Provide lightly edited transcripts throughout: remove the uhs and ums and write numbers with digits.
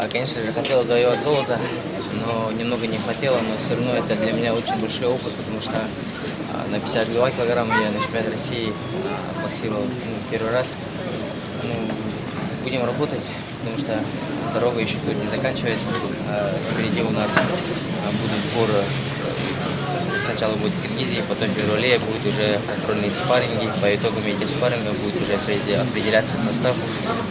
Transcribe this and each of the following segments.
Конечно же, хотел завоевать золото, но немного не хватило, но все равно это для меня очень большой опыт, потому что на 52 килограмма я на чемпионат России боксировал первый раз. Ну, будем работать, потому что дорога еще тут не заканчивается. Впереди у нас будет сбор. Сначала будет Киргизия, потом в феврале будет уже контрольные спарринги. По итогам этих спаррингов будет уже определяться состав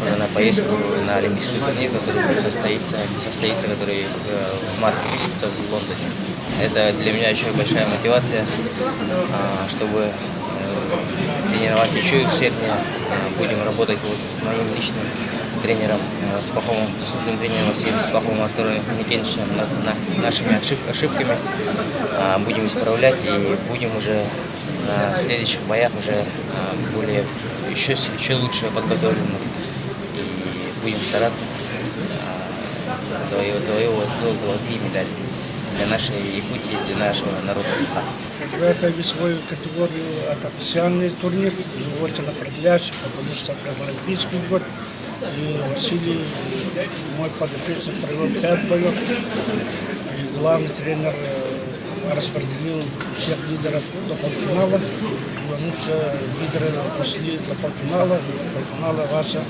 уже на поездку на Олимпийский турнир, который будет состоится который в марте месяце в Лондоне. Это для меня еще большая мотивация, чтобы тренировать еще усерднее. Будем работать вот с моим личным тренером, с крупным тренером Василием Артуром Микенчичем над нашими ошибками. Будем исправлять и будем уже на следующих боях уже более еще лучше подготовлены. И будем стараться завоевывать золотые медали для нашей Якутии, для нашего народа Саха. В этой весовой категории это официальный турнир, очень определяющий, потому что это Олимпийский год. И Василий, мой подопечный, провел 5 боев. И главный тренер распределил всех лидеров до полуфинала. И они все лидеры дошли до полуфинала. Полуфинала Вася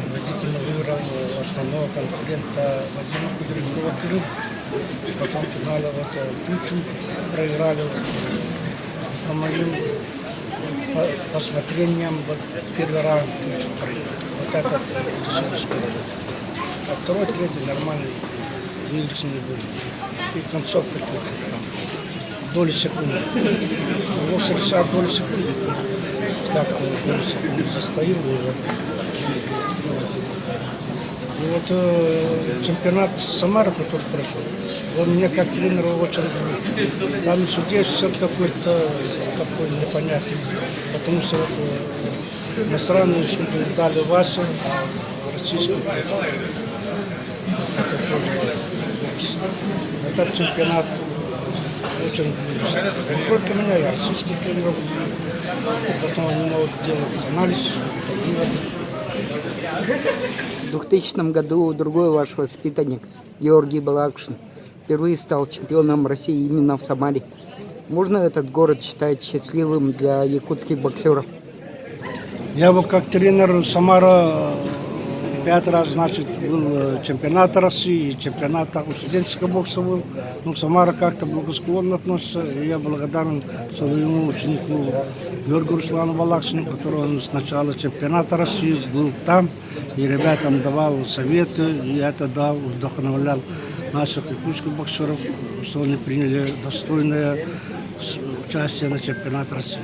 победительно выиграл основного конкурента Вадима Кудрявцева Крым. Потом в финале Чучу проиграли. По моим посмотрениям, первый раунд Чучу проиграл. Вот этот а второй, третий нормальный, выигрышный был. И концовка чуть доли секунды. Его 60 доли секунды. Как доли секунды состоит. И вот чемпионат Самары, который прошел, он мне как тренеру очень нравится. Там судейство какой-то такой непонятный. Потому что вот иностранные судьи дали Васю, а российский этот чемпионат очень близко. Не только меня, я российский тренер. Потом они могут делать анализ. В 2000 году другой ваш воспитанник, Георгий Балакшин, впервые стал чемпионом России именно в Самаре. Можно этот город считать счастливым для якутских боксеров? Я вот как тренер Самара 5 раз, значит, был чемпионат России, чемпионат студенческого бокса был. Но Самара как-то благосклонно относится. И я благодарен своему ученику Георгию Руслану Балакшину, который он сначала чемпионата России был там. И ребятам давал советы, и это вдохновлял наших якутских боксеров, что они приняли достойное участие на чемпионат России.